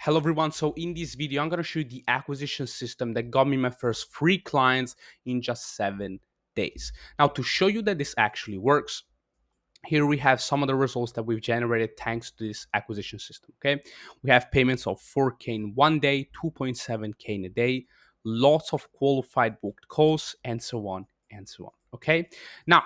Hello everyone. So in this video, I'm going to show you the acquisition system that got me my first free clients in just 7 days. Now to show you that this actually works, here we have some of the results that we've generated thanks to this acquisition system. Okay. We have payments of 4K in 1 day, 2.7K in a day, lots of qualified booked calls, and so on and so on. Okay. Now,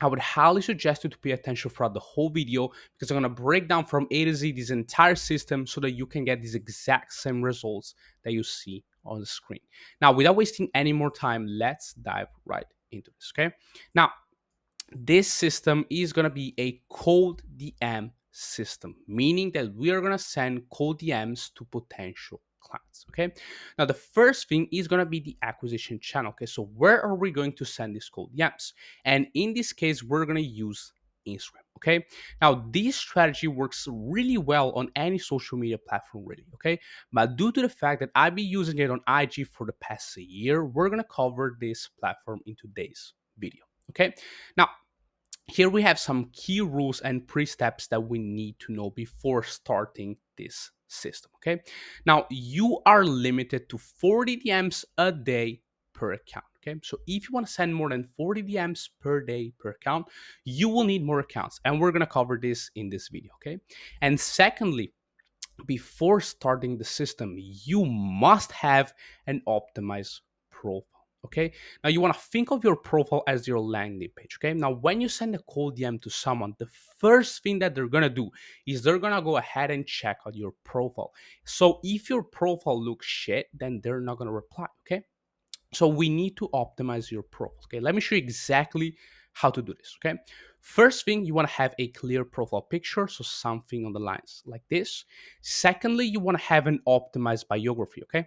I would highly suggest you to pay attention throughout the whole video because I'm going to break down from A to Z this entire system so that you can get these exact same results that you see on the screen. Now, without wasting any more time, let's dive right into this. Okay. Now, this system is going to be a cold DM system, meaning that we are going to send cold DMs to potential clients. Okay. Now, the first thing is going to be the acquisition channel. Okay. So, where are we going to send these cold DMs? And in this case, we're going to use Instagram. Okay. Now, this strategy works really well on any social media platform, really. Okay. But due to the fact that I've been using it on IG for the past year, we're going to cover this platform in today's video. Okay. Now, here we have some key rules and pre-steps that we need to know before starting this system. Okay. Now, you are limited to 40 DMs a day per account. Okay. So if you want to send more than 40 DMs per day per account, you will need more accounts. And we're going to cover this in this video. Okay. And secondly, before starting the system, you must have an optimized profile. Okay. Now you want to think of your profile as your landing page. Okay. Now, when you send a cold DM to someone, the first thing that they're going to do is they're going to go ahead and check out your profile. So if your profile looks shit, then they're not going to reply. Okay. So we need to optimize your profile. Okay, let me show you exactly how to do this. Okay, first thing, you want to have a clear profile picture, so something on the lines like this. Secondly, you want to have an optimized biography. Okay,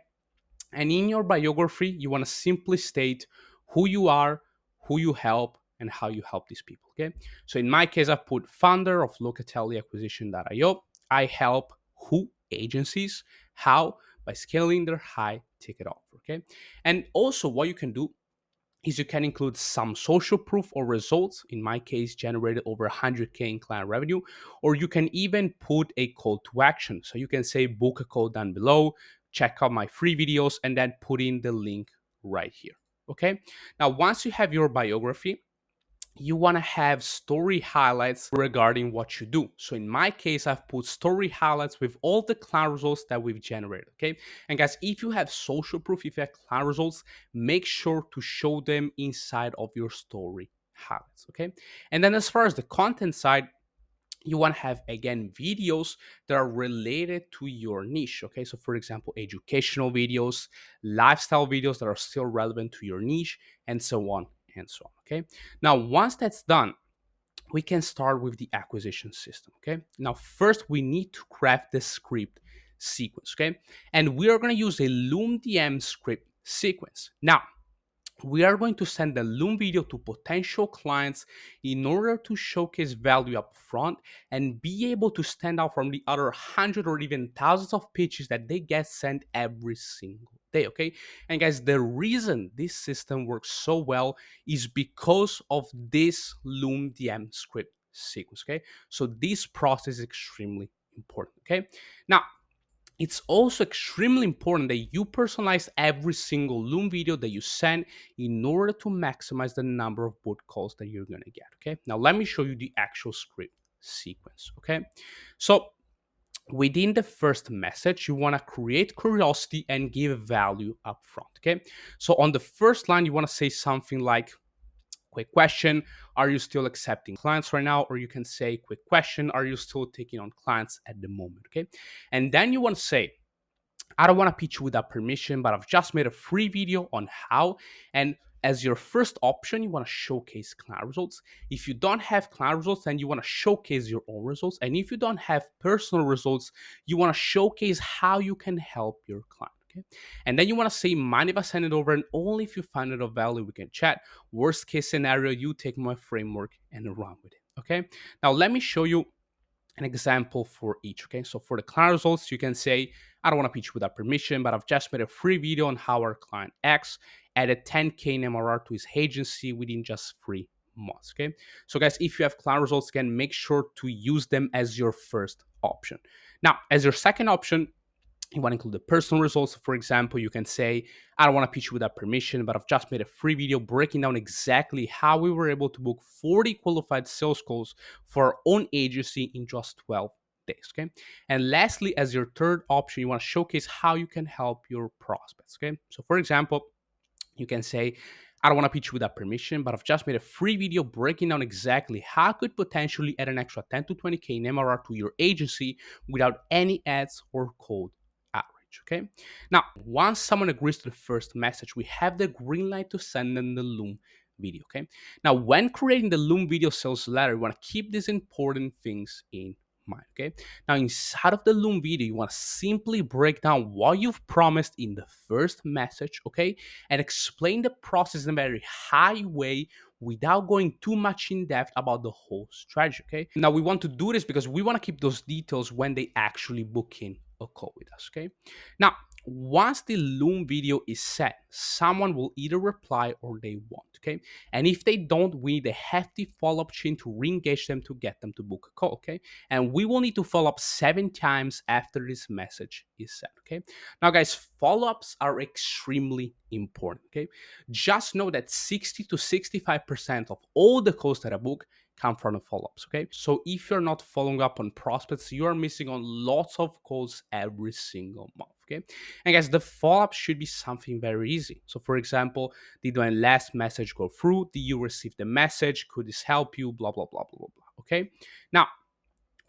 and in your biography, you want to simply state who you are, who you help, and how you help these people. Okay, so in my case, I've put founder of Locatelli Acquisition.io. I help who agencies, how, by scaling their high ticket offer. Okay, and also what you can do is you can include some social proof or results. In my case, generated over 100K in client revenue, or you can even put a call to action. So you can say book a call down below, check out my free videos, and then put in the link right here. Okay. Now, once you have your biography, you want to have story highlights regarding what you do. So in my case, I've put story highlights with all the client results that we've generated. Okay. And guys, if you have social proof, if you have client results, make sure to show them inside of your story highlights. Okay. And then as far as the content side, you want to have again videos that are related to your niche. Okay, so for example, educational videos, lifestyle videos that are still relevant to your niche, and so on and so on. Okay, now once that's done, we can start with the acquisition system. Okay, now first we need to craft the script sequence. Okay, and we are going to use a Loom DM script sequence. Now, we are going to send the Loom video to potential clients in order to showcase value up front and be able to stand out from the other hundred or even thousands of pitches that they get sent every single day. Okay. And guys, the reason this system works so well is because of this Loom DM script sequence. Okay. So this process is extremely important. Okay. Now, it's also extremely important that you personalize every single Loom video that you send in order to maximize the number of boot calls that you're going to get. Okay. Now, let me show you the actual script sequence. Okay. So, within the first message, you want to create curiosity and give value up front. Okay. So, on the first line, you want to say something like, quick question, are you still accepting clients right now? Or you can say, quick question, are you still taking on clients at the moment? Okay. And then you want to say, I don't want to pitch you without permission, but I've just made a free video on how. And as your first option, you want to showcase client results. If you don't have client results, then you want to showcase your own results. And if you don't have personal results, you want to showcase how you can help your client. Okay. And then you want to say, mind if I send it over? And only if you find it of value, we can chat. Worst case scenario, you take my framework and run with it. Okay. Now, let me show you an example for each. Okay, so for the client results, you can say, I don't want to pitch without permission, but I've just made a free video on how our client X added 10K in MRR to his agency within just 3 months. Okay, so guys, if you have client results, again, make sure to use them as your first option. Now, as your second option, You want to include the personal results. For example, you can say, I don't want to pitch you without permission, but I've just made a free video breaking down exactly how we were able to book 40 qualified sales calls for our own agency in just 12 days. Okay. And lastly, as your third option, you want to showcase how you can help your prospects. Okay. So, for example, you can say, I don't want to pitch you without permission, but I've just made a free video breaking down exactly how I could potentially add an extra 10 to 20K in MRR to your agency without any ads or cold outreach. Okay. Now, once someone agrees to the first message, we have the green light to send them the Loom video. Okay. Now, when creating the Loom video sales letter, you want to keep these important things in mind. Okay. Now, inside of the Loom video, you want to simply break down what you've promised in the first message. Okay, and explain the process in a very high way without going too much in depth about the whole strategy. Okay. Now we want to do this because we want to keep those details when they actually book in a call with us. Okay. Now, once the Loom video is set, someone will either reply or they won't. Okay. And if they don't, we need a hefty follow-up chain to re-engage them to get them to book a call. Okay. And we will need to follow up 7 times after this message is set. Okay. Now, guys, follow-ups are extremely important. Okay. Just know that 60 to 65% of all the calls that I book come from the follow-ups. Okay. So if you're not following up on prospects, you are missing on lots of calls every single month. Okay. And guys, the follow-up should be something very easy. So for example, did my last message go through? Did you receive the message? Could this help you? Blah, blah, blah, blah, blah, blah. Okay. Now,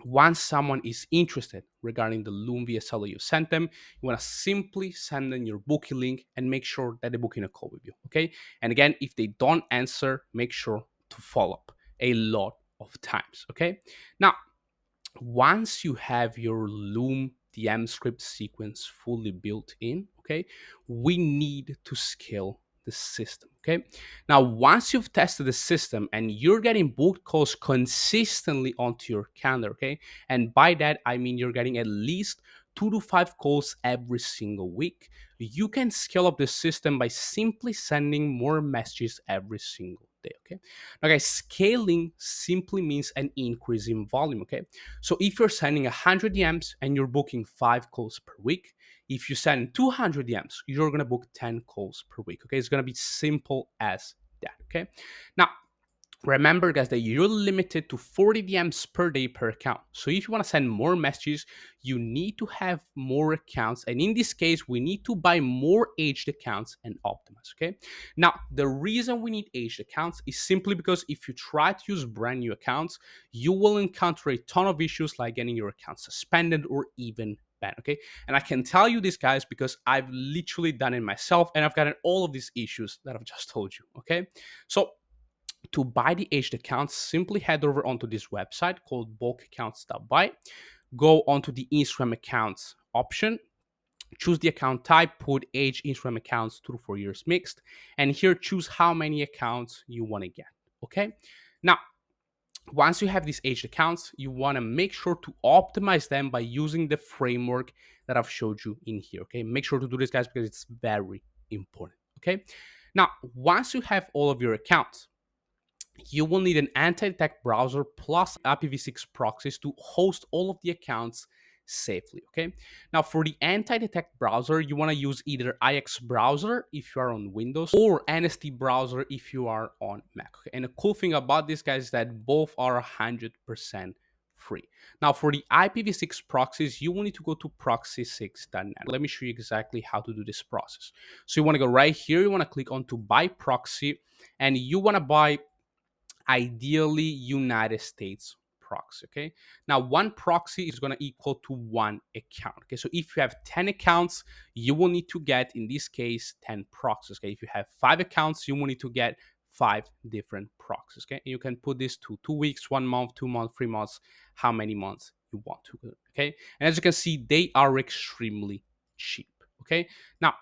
once someone is interested regarding the Loom VSL that you sent them, you want to simply send them your booking link and make sure that they're booking a call with you. Okay. And again, if they don't answer, make sure to follow up a lot of times. Okay. Now, once you have your Loom DM script sequence fully built in, okay, we need to scale the system. Okay. Now, once you've tested the system and you're getting booked calls consistently onto your calendar, okay, and by that I mean you're getting at least 2 to 5 calls every single week, you can scale up the system by simply sending more messages every single day. Okay. Now, guys, scaling simply means an increase in volume. Okay. So if you're sending 100 DMs and you're booking 5 calls per week, if you send 200 DMs, you're going to book 10 calls per week. Okay. It's going to be simple as that. Okay. Now, remember, guys, that you're limited to 40 DMs per day per account. So if you want to send more messages, you need to have more accounts. And in this case, we need to buy more aged accounts and optimize. Okay. Now, the reason we need aged accounts is simply because if you try to use brand new accounts, you will encounter a ton of issues like getting your account suspended or even banned. Okay. And I can tell you this, guys, because I've literally done it myself and I've gotten all of these issues that I've just told you. Okay. So to buy the aged accounts, simply head over onto this website called bulkaccounts.buy. Go onto the Instagram accounts option, choose the account type, put age Instagram accounts 2 to 4 years mixed, and here choose how many accounts you want to get. Okay. Now, once you have these aged accounts, you want to make sure to optimize them by using the framework that I've showed you in here. Okay. Make sure to do this, guys, because it's very important. Okay. Now, once you have all of your accounts, you will need an anti-attack browser plus IPv6 proxies to host all of the accounts safely. Okay. Now, for the anti-detect browser, you want to use either IX browser if you are on Windows or NST browser if you are on Mac. Okay? And the cool thing about this, guys, is that both are 100% free. Now, for the IPv6 proxies, you will need to go to proxy6.net. Let me show you exactly how to do this process. So you want to go right here. You want to click on to buy proxy, and you want to buy ideally United States proxy. Okay. Now, one proxy is going to equal to one account. Okay. So if you have 10 accounts, you will need to get, in this case, 10 proxies. Okay. If you have 5 accounts, you will need to get 5 different proxies. Okay. And you can put this to 2 weeks, 1 month, 2 months, 3 months, how many months you want to. Okay. And as you can see, they are extremely cheap. Okay. Now,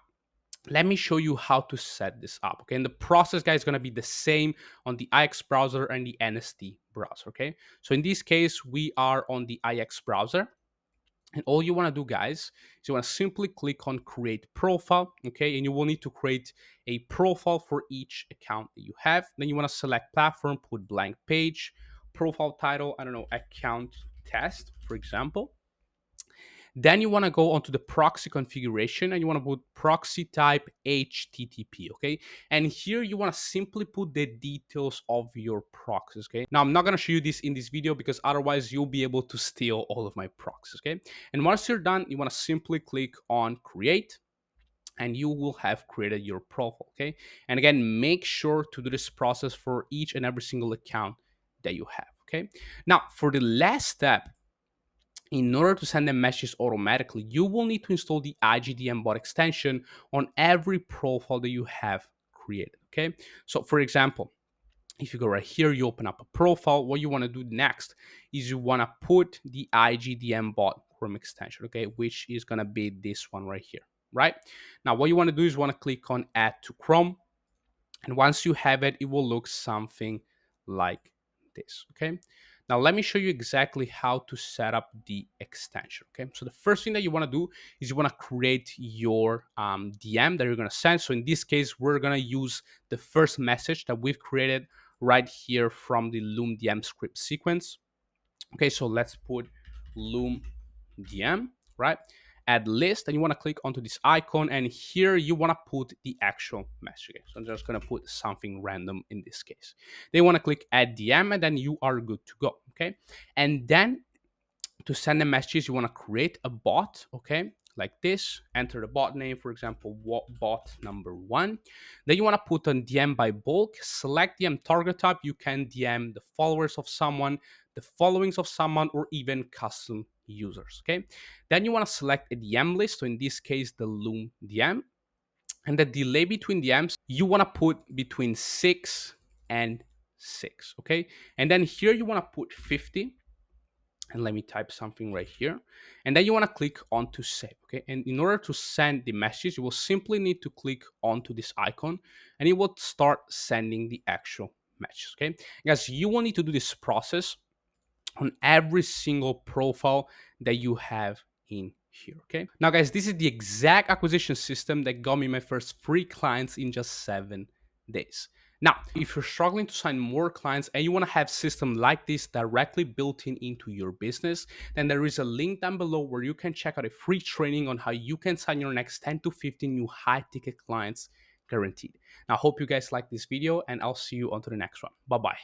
let me show you how to set this up. Okay. And the process, guys, is going to be the same on the IX browser and the NST browser. Okay. So in this case, we are on the IX browser. And all you want to do, guys, is you want to simply click on create profile. Okay. And you will need to create a profile for each account that you have. Then you want to select platform, put blank page, profile title, I don't know, account test, for example. Then you want to go onto the proxy configuration and you want to put proxy type HTTP, okay? And here you want to simply put the details of your proxies, okay? Now I'm not going to show you this in this video because otherwise you'll be able to steal all of my proxies, okay? And once you're done, you want to simply click on create and you will have created your profile, okay? And again, make sure to do this process for each and every single account that you have, okay? Now, for the last step, in order to send them messages automatically, you will need to install the IGDM bot extension on every profile that you have created, okay? So for example, if you go right here, you open up a profile, what you want to do next is you want to put the IGDM bot Chrome extension, okay, which is going to be this one right here, right? Now, what you want to do is you want to click on add to Chrome. And once you have it, it will look something like this, okay? Now, let me show you exactly how to set up the extension, okay? So the first thing that you wanna do is you wanna create your DM that you're gonna send. So in this case, we're gonna use the first message that we've created right here from the Loom DM script sequence. Okay, so let's put Loom DM, right? Add list, and you want to click onto this icon, and here you want to put the actual message. Okay, so I'm just going to put something random in this case. Then you want to click add DM, and then you are good to go. Okay, and then to send the messages, you want to create a bot, okay, like this. Enter the bot name, for example, bot number 1. Then you want to put on DM by bulk, select DM target type. You can DM the followers of someone, the followings of someone, or even custom users, okay? Then you want to select a DM list, so in this case, the Loom DM. And the delay between DMs, you want to put between 6 and 6, okay? And then here you want to put 50, and let me type something right here, and then you want to click on to save, okay? And in order to send the message, you will simply need to click onto this icon and it will start sending the actual message, okay? Guys, you will need to do this process on every single profile that you have in here, okay? Now guys, this is the exact acquisition system that got me my first free clients in just 7 days. Now, if you're struggling to sign more clients and you want to have system like this directly built in into your business, then there is a link down below where you can check out a free training on how you can sign your next 10 to 15 new high ticket clients guaranteed. Now, I hope you guys like this video and I'll see you on to the next one. Bye-bye.